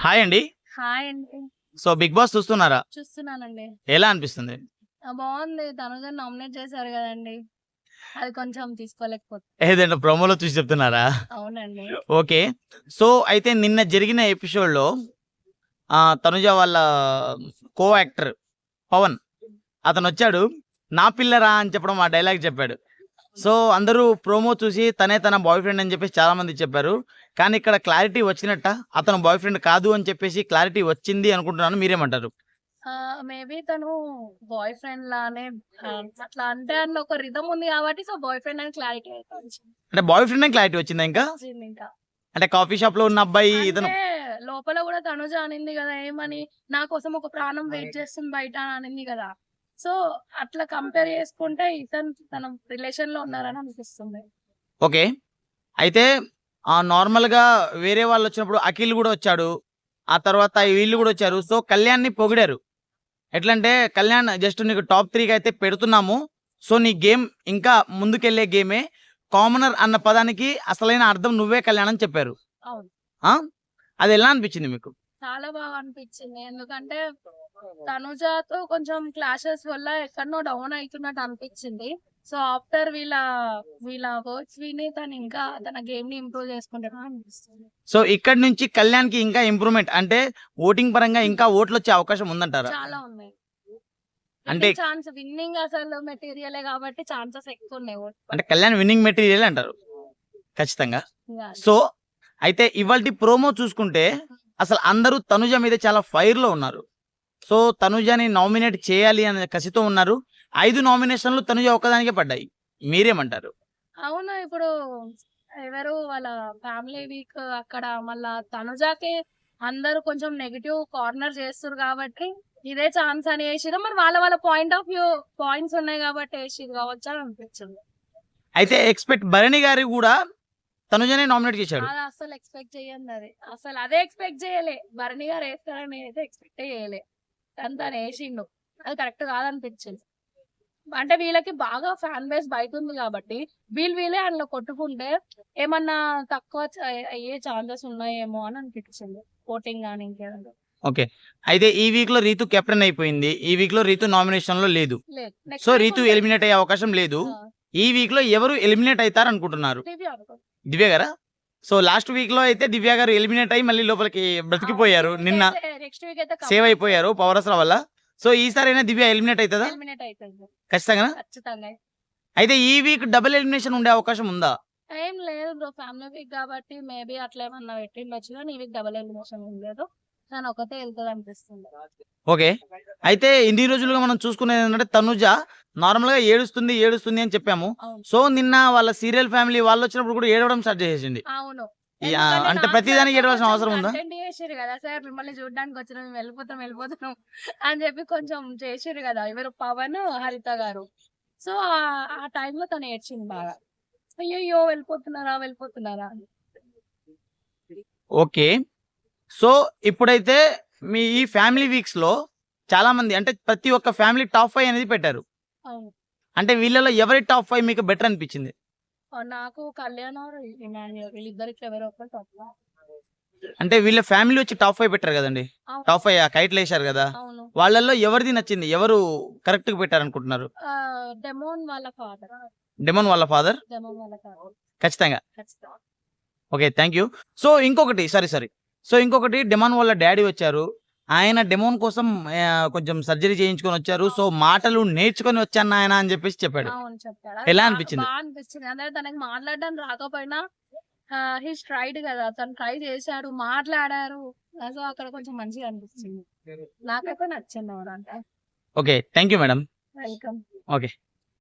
Hi అండి. Hi అండి. So 'big boss' చూస్తున్నారా? చూస్తున్నానండి. ఎలా అనిపిస్తుంది? బావుంది. తనుజని నామినేట్ చేశారు గదండీ! అది కొంచెం తీసుకోలేకపోతున్నా. ఏదంటే ప్రోమోలో చూసి చెప్తున్నారా? అవునండి. ఓకే. సో అయితే నిన్న జరిగిన ఎపిసోడ్‌లో తనుజ వాళ్ళ కో యాక్టర్ పవన్ అతనొచ్చాడు. "నా పిల్లరా" అని చెప్పడం ఆ డైలాగ్ చెప్పాడు. సో అందరూ ప్రోమో చూసి తనే తన బాయ్ ఫ్రెండ్ అని చెప్పేసి చాలా మంది చెప్పారు. కానీ ఇక్కడ క్లారిటీ వచ్చినట్టా? అతను బాయ్ ఫ్రెండ్ కాదు అని చెప్పేసి క్లారిటీ వచ్చింది అనుకుంటున్నాను. మీరేమంటారు? మేబీ తను బాయ్ ఫ్రెండ్ లానే అట్లా అంటే అందులో ఒక రిథమ్ ఉంది గాబట్టి బాయ్ ఫ్రెండ్ అని క్లారిటీ అయితే వచ్చింది. అంటే బాయ్ ఫ్రెండ్ అని క్లారిటీ వచ్చిందా ఇంకా? వచ్చిందింకా. అంటే కాఫీ షాప్‌లో ఉన్న అబ్బాయి ఇతను అంటే లోపల గూడా తనుజ అనింది గదా! ఏమని, "నా కోసం ఒక ప్రాణం వెయిట్ చేస్తుంది బయట" అని అనింది గదా! సో, అట్లా కంపేర్ చేసుకుంటే తన రిలేషన్‌లో ఉన్నారని అనిపిస్తుంది. ఓకే. అయితే నార్మల్‌గా వేరే వాళ్ళొచ్చినప్పుడు అఖిల్ గూడా వచ్చాడు. ఆ తర్వాత వీళ్ళు గూడా వచ్చారు. సో, కళ్యాణ్‌ని పొగిడారు. ఎట్లంటే, "కళ్యాణ్ జస్ట్ నీకు టాప్ 3కి అయితే పెడుతున్నాము. సో, నీ గేమ్ ఇంకా ముందుకెళ్ళే గేమే. కామనర్ అన్న పదానికి అసలైన అర్థం నువ్వే కళ్యాణ్" అని చెప్పారు. అవును. ఆ! అదెలా అనిపించింది మీకు? చాలా బాగా అనిపించింది. ఎందుకంటే తనుజతో కొంచెం క్లాషెస్ వల్ల ఎక్కడనో డౌన్ అయితున్నట్టు అనిపించింది. సో, ఆఫ్టర్ వీళ్ళ వర్డ్స్ విని తను ఇంకా తన గేమ్‌ని ఇంప్రూవ్ చేసుకుంటున్నాడు అనిపిస్తుంది. సో, ఇక్కడి నుంచి కళ్యాణ్‌కి ఇంకా ఇంప్రూవ్‌మెంట్ అంటే ఓటింగ్ పరంగా ఇంకా ఓట్లొచ్చే అవకాశం ఉందంటారా? చాలా ఉన్నాయి. అంటే విన్నింగ్ అసలు మెటీరియలే కాబట్టి ఛాన్సెస్ ఎక్కువున్నాయి అంటే కళ్యాణ్ విన్నింగ్ మెటీరియల్ అంటారు. ఖచ్చితంగా. యాహ్! సో, అయితే ఇవాల్టి ప్రోమో చూసుకుంటే అసలు అందరూ తనుజ మీద చాలా ఫైర్‌లో ఉన్నారు. సో, తనుజని నామినేట్ చేయాలి అనే కసితో ఉన్నారు. 5 నామినేషన్‌లు తనుజ ఒక్కదానికే పడ్డాయి. మీరేమంటారు? అవును. ఇప్పుడు ఎవరు వాళ్ళ ఫ్యామిలీ వీక్ అక్కడ మళ్ళా తనుజాకి అందరూ కొంచెం నెగెటివ్ కార్నర్ చేస్తుర్రు కాబట్టి, ఇదే ఛాన్స్ అని ఏసిర్రు. మరి వాళ్ళ వాళ్ళ పాయింట్ ఆఫ్ వ్యూ పాయింట్స్ ఉన్నాయి కాబట్టి ఏసిర్రు కావచ్చు అని అనిపించింది. అయితే భరణి గారు గూడా తనుజనే నామినేట్ చేశాడు. అది అస్సలు ఎక్స్‌పెక్ట్ చెయ్యందది. అసలు అదే ఎక్స్‌పెక్ట్ చేయలే. భరణి గారు ఏస్తారని అయితే ఎక్స్‌పెక్టే చేయలే. కానీ తనేసిండు. అది కరెక్ట్ కాదనిపించింది. అంటే వీళ్ళకి బాగా ఫ్యాన్ బేస్ బయటుంది గాబట్టి, వీళ్ళే అందులో కొట్టుకుంటే ఏమన్నా తక్కువ అయ్యే ఛాన్సెస్ ఉన్నాయేమో అని అనిపించింది. ఓటింగ్ గాని ఇంకేదన్నా. ఓకే. అయితే ఈ వీక్‌లో రీతు కెప్టెన్ అయిపోయింది. ఈ వీక్‌లో రీతు నామినేషన్‌లో లేదు. లేదు. నెక్స్ట్ సో, వీక్ రీతు ఉంటది. ఎలిమినేట్ అయ్యే అవకాశం లేదు. ఆ! ఈ వీక్‌లో ఎవరు ఎలిమినేట్ అయితారనుకుంటున్నారు? దివ్య అనుకో. దివ్య గారా? సో, లాస్ట్ వీక్‌లో అయితే దివ్య గారు ఎలిమినేట్ అయ్యి మళ్ళీ లోపలికి బ్రతికిపోయారు. నిన్న నెక్స్ట్ వీక్ అయితే సేవ్ అయిపోయారు పవరస్‌ల వల్ల. సో, ఈసారైనా దివ్య ఎలిమినేట్ అయితదా? ఎలిమినేట్ అయితది. ఖచ్చితంగానా? ఖచ్చితంగా. అయితే ఈ వీక్ డబుల్ ఎలిమినేషన్ ఉండే అవకాశం ఉందా? ఏం లేదు బ్రో. ఫ్యామిలీ వీక్ గాబట్టి మేబీ అట్లా ఏమన్నా పెట్టిండొచ్చు గానీ, ఈ వీక్ డబుల్ ఎలిమినేషన్ ఏం లేదు. తనొకతే ఎళ్తదనిపిస్తుంది. ఓకే. అయితే ఇన్ని రోజులుగా మనం చూసుకునేదేంటంటే తనుజ నార్మల్‌గా ఏడుస్తుంది, ఏడుస్తుంది అని చెప్పాము. అవును. సో, నిన్న వాళ్ళ సీరియల్ ఫ్యామిలీ వాళ్ళొచ్చినప్పుడు కూడా ఏడవడం స్టార్ట్ చేసేసింది. అవును. అంటే ఎందుకంటే ప్రతి దానికి ఏడవాల్సిన కొంచెం అవసరం ఉందా? కంటెంట్ చేసిర్రు గదా! సార్ మిమ్మల్ని చూడ్డానికొచ్చినాం. మేము వెళ్ళిపోతాం అని చెప్పి కొంచెం చేసిర్రు గదా! ఎవరు పవన్, హరిత గారు. సో, ఆ టైంలో తను ఏడ్చింది బాగా. అయ్యయ్యో! వెళ్ళిపోతున్నారా అని. ఓకే. సో, ఇప్పుడైతే మీ ఈ ఫ్యామిలీ వీక్స్‌లో చాలామంది అంటే ప్రతి ఒక్క ఫ్యామిలీ టాప్ 5 అనేది పెట్టారు. అవును. అంటే వీళ్ళలో ఎవరి టాప్ 5 మీకు బెటర్ అనిపించింది? నాకు కళ్యాణ్ ఆర్ ఇమాన్యుయల్ వీళ్ళిద్దరిట్లో ఎవరో ఒకరు టాప్. అంటే వీళ్ళ ఫ్యామిలీ వచ్చి టాప్ 5 పెట్టారు గదండీ! అవును. టాప్ 5 కైట్‌లేశారు గదా! అవును. వాళ్ళలో ఎవరిది నచ్చింది? ఎవరు కరెక్ట్‌గా పెట్టారనుకుంటున్నారు? డెమోన్ వాళ్ళ ఫాదర్. డెమన్ వాళ్ళ ఫాదర్? డెమోన్ వాళ్ళ ఫాదర్. ఖచ్చితంగా. ఖచ్చితంగా. ఓకే. Thank you. సో, ఇంకొకటి సారీ. సో, ఇంకొకటి డెమాన్ వాళ్ళ డ్యాడీ వచ్చారు. ఆయన డెమోన్ కోసం కొంచెం సర్జరీ చేయించుకొనొచ్చారు. సో, మాటలు నేర్చుకొని వచ్చాను నాయన అని జెప్పేసి చెప్పాడు. అవును. చెప్పాడు. ఎలా బా అనిపించింది? బా అనిపించింది. అంటే తనకి మాట్లాడడం రాకపోయినా హీస్ ట్రైడ్ గదా! తను ట్రై చేశాడు, మాట్లాడారు. సో, అక్కడ కొంచెం మంచిగా అనిపించింది. నాకైతే నచ్చింది ఓవరాల్‌గా. Okay. Thank you madam. Welcome. Okay.